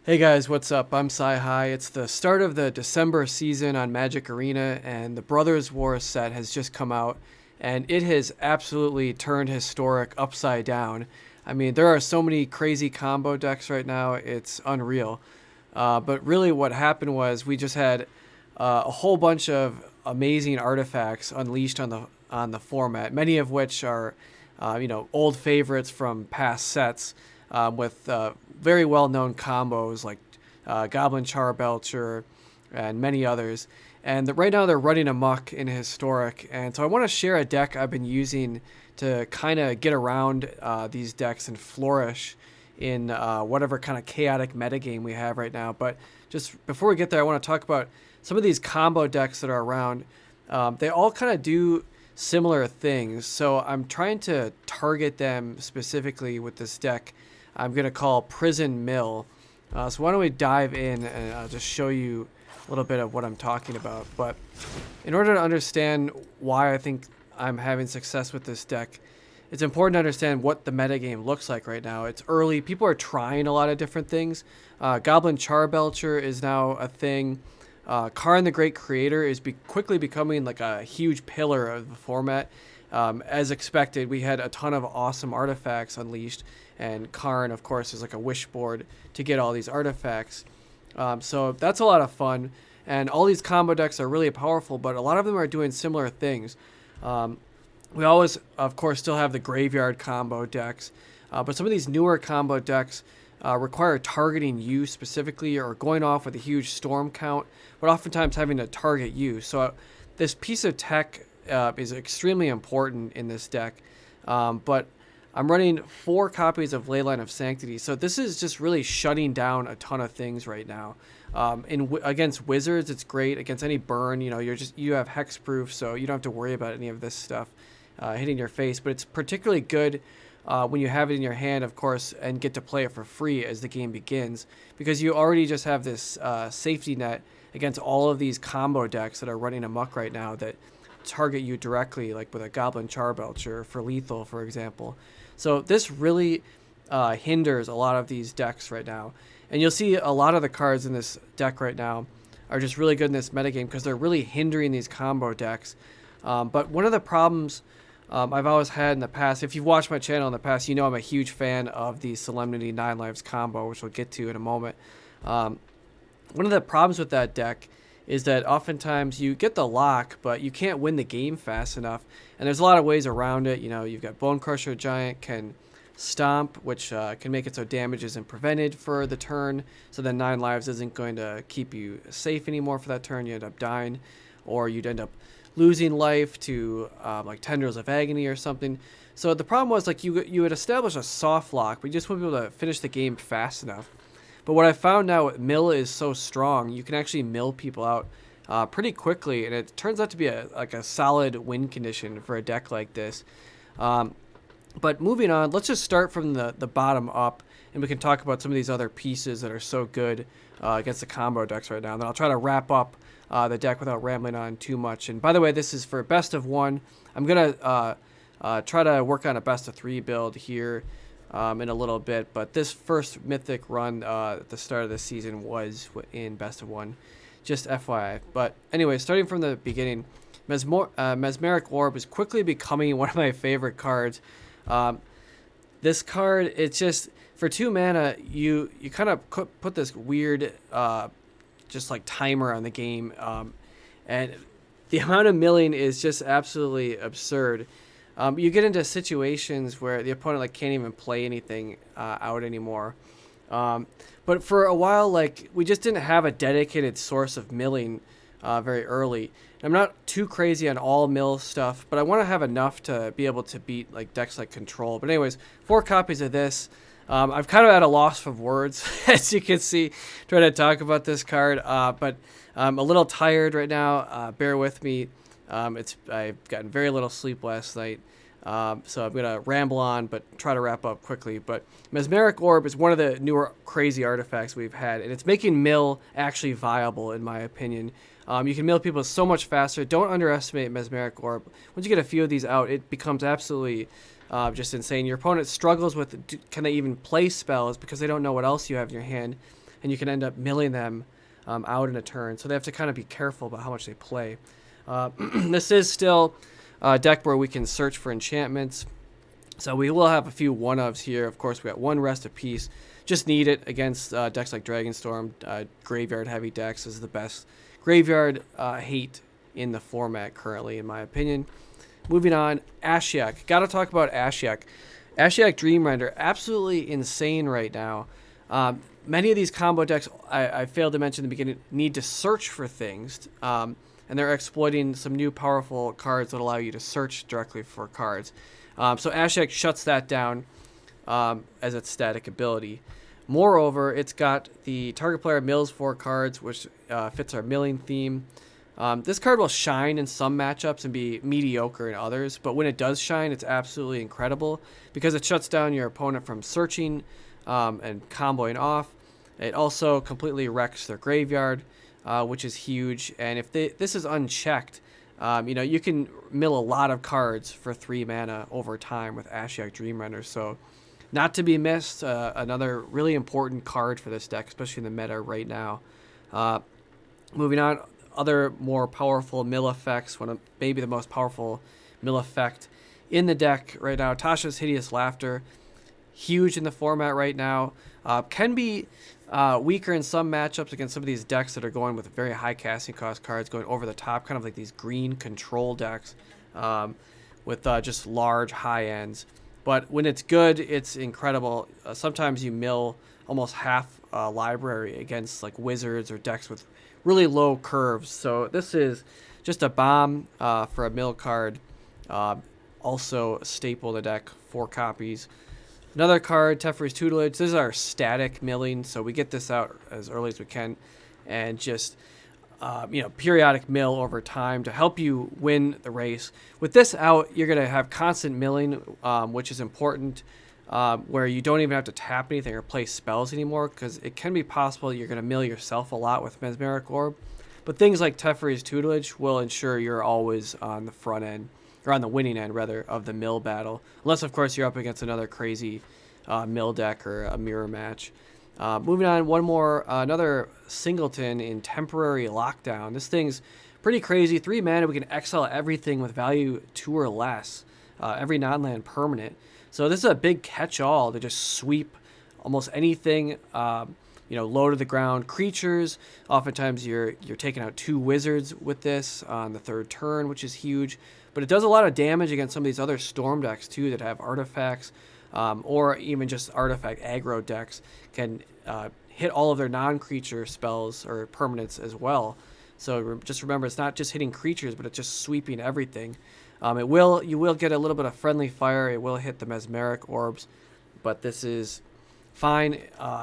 Hey guys, what's up? I'm Sci-Hi. It's the start of the December season on Magic Arena, and the Brothers War set has just come out, and it has absolutely turned Historic upside down. I mean, there are so many crazy combo decks right now, it's unreal. But really what happened was we just had a whole bunch of amazing artifacts unleashed on the format, many of which are old favorites from past sets with very well-known combos like Goblin Charbelcher and many others. And right now they're running amok in Historic. And so I want to share a deck I've been using to kind of get around these decks and flourish in whatever kind of chaotic metagame we have right now. But just before we get there, I want to talk about some of these combo decks that are around. They all kind of do similar things. So I'm trying to target them specifically with this deck I'm going to call Prison Mill. So why don't we dive in and I'll just show you a little bit of what I'm talking about. But in order to understand why I think I'm having success with this deck, it's important to understand what the metagame looks like right now. It's early. People are trying a lot of different things. Goblin Charbelcher is now a thing. Karn the Great Creator is quickly becoming like a huge pillar of the format. As expected, we had a ton of awesome artifacts unleashed, and Karn, of course, is like a wish board to get all these artifacts. So that's a lot of fun, and all these combo decks are really powerful, but a lot of them are doing similar things. We always, of course, still have the graveyard combo decks, but some of these newer combo decks require targeting you specifically or going off with a huge storm count, but oftentimes having to target you. So this piece of tech is extremely important in this deck, but I'm running 4 copies of Leyline of Sanctity, so this is just really shutting down a ton of things right now. Against wizards, it's great. Against any burn, you have hexproof, so you don't have to worry about any of this stuff hitting your face. But it's particularly good when you have it in your hand, of course, and get to play it for free as the game begins, because you already just have this safety net against all of these combo decks that are running amok right now that target you directly, like with a Goblin Charbelcher for lethal, for example. So this really hinders a lot of these decks right now. And you'll see a lot of the cards in this deck right now are just really good in this metagame because they're really hindering these combo decks. But one of the problems I've always had in the past, if you've watched my channel in the past, you know I'm a huge fan of the Solemnity 9 Lives combo, which we'll get to in a moment. One of the problems with that deck is that oftentimes you get the lock, but you can't win the game fast enough. And there's a lot of ways around it. You've got Bone Crusher Giant can stomp, which can make it so damage isn't prevented for the turn. So then 9 lives isn't going to keep you safe anymore for that turn. You end up dying, or you'd end up losing life to like Tendrils of Agony or something. So the problem was like you would establish a soft lock, but you just wouldn't be able to finish the game fast enough. But what I found now, mill is so strong, you can actually mill people out pretty quickly, and it turns out to be a solid win condition for a deck like this. But moving on, let's just start from the bottom up, and we can talk about some of these other pieces that are so good against the combo decks right now. And then I'll try to wrap up the deck without rambling on too much. And by the way, this is for best of 1. I'm going to try to work on a best of 3 build here in a little bit, but this first Mythic run at the start of the season was in best of 1, just FYI. But anyway, starting from the beginning, Mesmeric Orb is quickly becoming one of my favorite cards. This card, it's just for 2 mana, you kind of put this weird just like timer on the game, and the amount of milling is just absolutely absurd. You get into situations where the opponent like can't even play anything out anymore. But for a while, like we just didn't have a dedicated source of milling very early. And I'm not too crazy on all mill stuff, but I want to have enough to be able to beat like decks like Control. But anyways, 4 copies of this. I've kind of at a loss of words, as you can see, trying to talk about this card. But I'm a little tired right now. Bear with me. I've gotten very little sleep last night, so I'm going to ramble on but try to wrap up quickly. But Mesmeric Orb is one of the newer crazy artifacts we've had, and it's making mill actually viable, in my opinion. You can mill people so much faster. Don't underestimate Mesmeric Orb. Once you get a few of these out, it becomes absolutely just insane. Your opponent struggles with, can they even play spells because they don't know what else you have in your hand. and you can end up milling them out in a turn. So they have to kind of be careful about how much they play. This is still a deck where we can search for enchantments. So we will have a few one-ofs here. Of course, we got one Rest of Peace. Just need it against decks like Dragonstorm. Graveyard-heavy decks is the best graveyard hate in the format currently, in my opinion. Moving on, Ashiok. Got to talk about Ashiok. Ashiok Dreamrender, absolutely insane right now. Many of these combo decks, I failed to mention in the beginning, need to search for things. And they're exploiting some new powerful cards that allow you to search directly for cards. So Ashiok shuts that down as its static ability. Moreover, it's got the target player mills 4 cards, which fits our milling theme. This card will shine in some matchups and be mediocre in others, but when it does shine, it's absolutely incredible because it shuts down your opponent from searching and comboing off. It also completely wrecks their graveyard, which is huge. And if this is unchecked, you can mill a lot of cards for 3 mana over time with Ashiok Dreamrender. So not to be missed, another really important card for this deck, especially in the meta right now. Moving on, other more powerful mill effects, maybe the most powerful mill effect in the deck right now, Tasha's Hideous Laughter. Huge in the format right now. Can be weaker in some matchups against some of these decks that are going with very high casting cost cards, going over the top, kind of like these green control decks with just large high ends. But when it's good, it's incredible. Sometimes you mill almost half library against like wizards or decks with really low curves. So this is just a bomb for a mill card. Also a staple in the deck, 4 copies. Another card, Teferi's Tutelage. This is our static milling, so we get this out as early as we can, and just periodic mill over time to help you win the race. With this out, you're gonna have constant milling, which is important, where you don't even have to tap anything or play spells anymore, because it can be possible you're gonna mill yourself a lot with Mesmeric Orb. But things like Teferi's Tutelage will ensure you're always on the front end, or on the winning end, rather, of the mill battle. Unless, of course, you're up against another crazy mill deck or a mirror match. Moving on, one more, another singleton in Temporary Lockdown. This thing's pretty crazy. 3 mana, we can exile everything with value 2 or less. Every non-land permanent. So this is a big catch-all to just sweep almost anything, low to the ground creatures. Oftentimes you're taking out 2 wizards with this on the 3rd turn, which is huge. But it does a lot of damage against some of these other storm decks too that have artifacts, or even just artifact aggro decks can hit all of their non-creature spells or permanents as well. So just remember, it's not just hitting creatures, but it's just sweeping everything. You will get a little bit of friendly fire. It will hit the Mesmeric Orbs, but this is fine.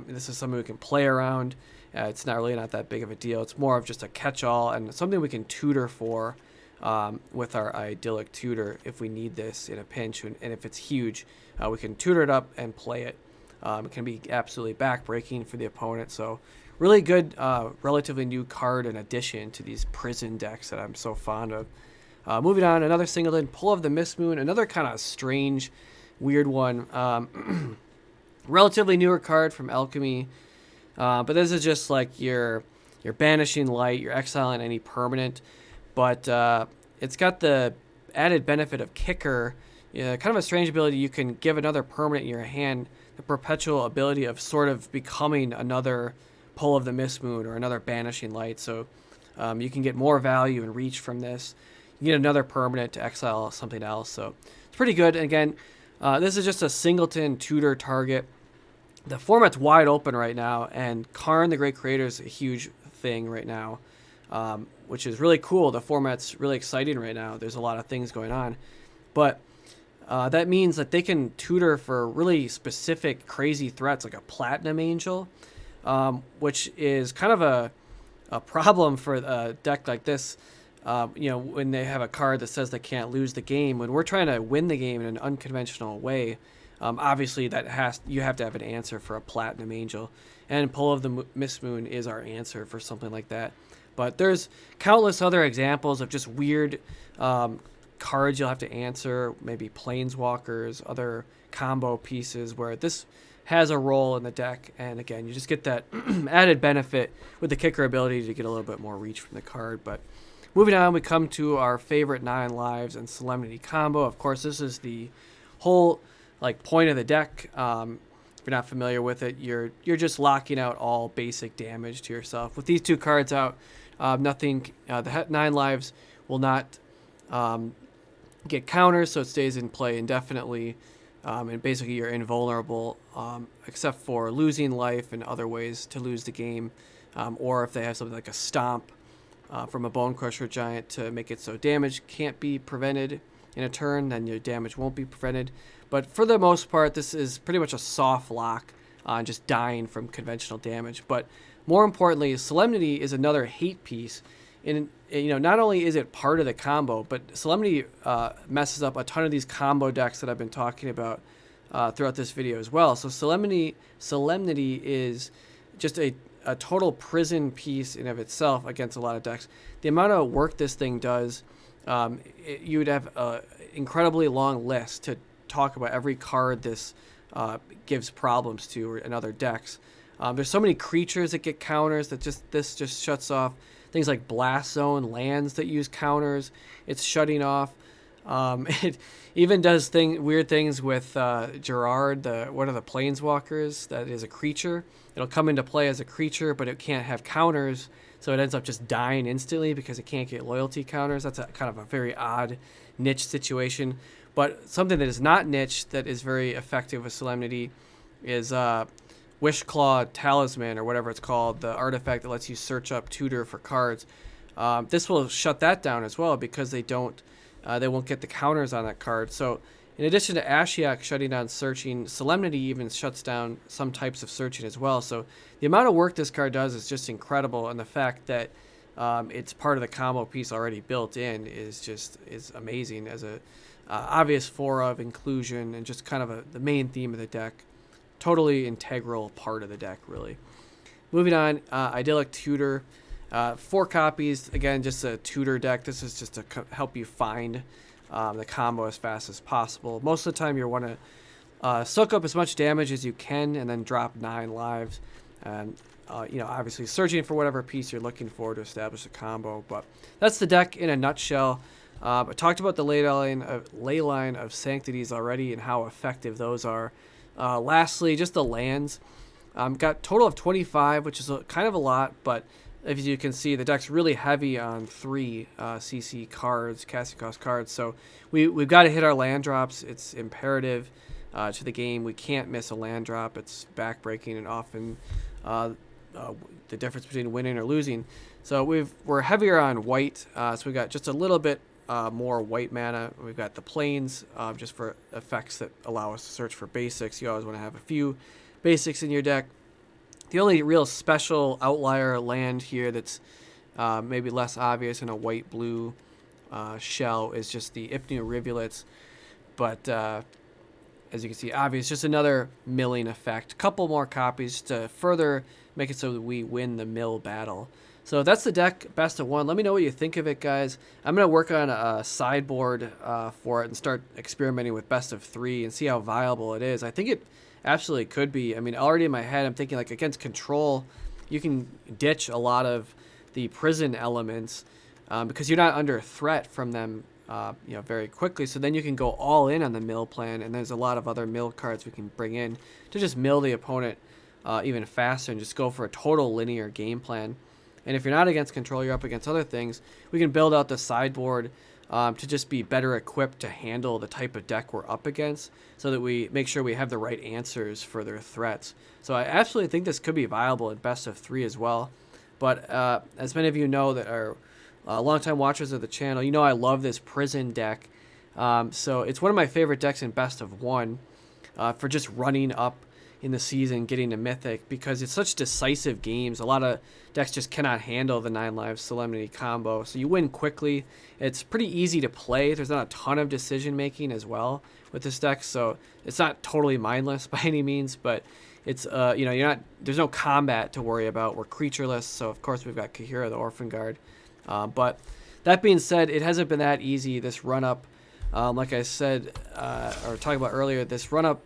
This is something we can play around. It's not that big of a deal. It's more of just a catch-all and something we can tutor for with our Idyllic Tutor if we need this in a pinch, and if it's huge, we can tutor it up and play it. It can be absolutely backbreaking for the opponent. So really good, relatively new card in addition to these prison decks that I'm so fond of. Moving on, another singleton, Pull of the Mistmoon, another kind of strange, weird one. Relatively newer card from Alchemy, but this is just like your banishing light, you're exiling any permanent, but it's got the added benefit of Kicker, kind of a strange ability. You can give another permanent in your hand the perpetual ability of sort of becoming another Pull of the Mistmoon or another banishing light, so you can get more value and reach from this. You get another permanent to exile something else, so it's pretty good. And again, this is just a singleton tutor target. The format's wide open right now, and Karn the Great Creator is a huge thing right now, which is really cool. The format's really exciting right now. There's a lot of things going on, but that means that they can tutor for really specific crazy threats like a Platinum Angel, which is kind of a problem for a deck like this. When they have a card that says they can't lose the game, when we're trying to win the game in an unconventional way, obviously you have to have an answer for a Platinum Angel, and Pull of the Mistmoon is our answer for something like that. But there's countless other examples of just weird cards you'll have to answer, maybe Planeswalkers, other combo pieces where this has a role in the deck. And again, you just get that added benefit with the kicker ability to get a little bit more reach from the card. But moving on, we come to our favorite 9 lives and Solemnity combo. Of course, this is the whole like point of the deck. If you're not familiar with it, you're just locking out all basic damage to yourself. With these 2 cards out, nothing. The 9 lives will not get counters, so it stays in play indefinitely. And basically, you're invulnerable, except for losing life and other ways to lose the game, or if they have something like a stomp from a Bone Crusher Giant to make it so damage can't be prevented in a turn, then your damage won't be prevented. But for the most part, this is pretty much a soft lock on just dying from conventional damage. But more importantly, Solemnity is another hate piece. And not only is it part of the combo, but Solemnity messes up a ton of these combo decks that I've been talking about throughout this video as well. So Solemnity is just a total prison piece in of itself against a lot of decks. The amount of work this thing does, you would have an incredibly long list to talk about every card this gives problems to in other decks. There's so many creatures that get counters that this just shuts off. Things like Blast Zone, lands that use counters, it's shutting off. It even does weird things with Gerard, one of the Planeswalkers that is a creature. It'll come into play as a creature, but it can't have counters, so it ends up just dying instantly because it can't get loyalty counters. That's kind of a very odd niche situation. But something that is not niche that is very effective with Solemnity is Wishclaw Talisman, or whatever it's called, the artifact that lets you search up Tutor for cards. This will shut that down as well because they won't get the counters on that card. So in addition to Ashiok shutting down searching, Solemnity even shuts down some types of searching as well. So the amount of work this card does is just incredible, and the fact that it's part of the combo piece already built in is amazing as a obvious 4 of inclusion and just kind of the main theme of the deck. Totally integral part of the deck, really. Moving on, Idyllic Tutor. 4 copies. Again, just a tutor deck. This is just to help you find the combo as fast as possible. Most of the time, you want to soak up as much damage as you can and then drop 9 lives. And, obviously searching for whatever piece you're looking for to establish a combo. But that's the deck in a nutshell. I talked about the Leyline of Sanctities already and how effective those are. Lastly, just the lands. Got a total of 25, which is kind of a lot, but as you can see, the deck's really heavy on 3 CC cards, casting cost cards. So we've got to hit our land drops. It's imperative to the game. We can't miss a land drop. It's backbreaking and often the difference between winning or losing. So we're heavier on white. So we got just a little bit more white mana. We've got the plains just for effects that allow us to search for basics. You always want to have a few basics in your deck. The only real special outlier land here that's maybe less obvious in a white-blue shell is just the Ipnu Rivulets. But as you can see, obvious, just another milling effect. A couple more copies to further make it so that we win the mill battle. So that's the deck, best of 1. Let me know what you think of it, guys. I'm going to work on a sideboard for it and start experimenting with best of 3 and see how viable it is. I think it absolutely could be. I mean, already in my head, I'm thinking like against control, you can ditch a lot of the prison elements because you're not under threat from them very quickly. So then you can go all in on the mill plan, and there's a lot of other mill cards we can bring in to just mill the opponent even faster and just go for a total linear game plan. And if you're not against control, you're up against other things, we can build out the sideboard to just be better equipped to handle the type of deck we're up against so that we make sure we have the right answers for their threats. So I absolutely think this could be viable at best of 3 as well. But as many of you know that are longtime watchers of the channel, you know I love this prison deck. So it's one of my favorite decks in best of 1 for just running up in the season, getting to Mythic, because it's such decisive games. A lot of decks just cannot handle the 9 lives Solemnity combo, so you win quickly. It's pretty easy to play. There's not a ton of decision making as well with this deck, so it's not totally mindless by any means, but it's there's no combat to worry about. We're creatureless, so of course we've got Kaheera, the Orphanguard. But that being said, it hasn't been that easy this run up. Like I said or talked about earlier, this run up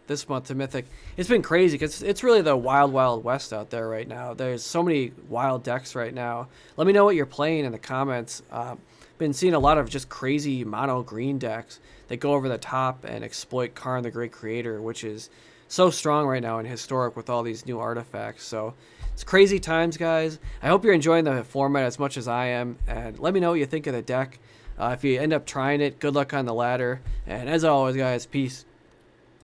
this month to Mythic. It's been crazy because it's really the wild, wild west out there right now. There's so many wild decks right now. Let me know what you're playing in the comments. Been seeing a lot of just crazy mono green decks that go over the top and exploit Karn the Great Creator, which is so strong right now in Historic with all these new artifacts. So it's crazy times, guys. I hope you're enjoying the format as much as I am, and let me know what you think of the deck. If you end up trying it, good luck on the ladder. And as always, guys, peace.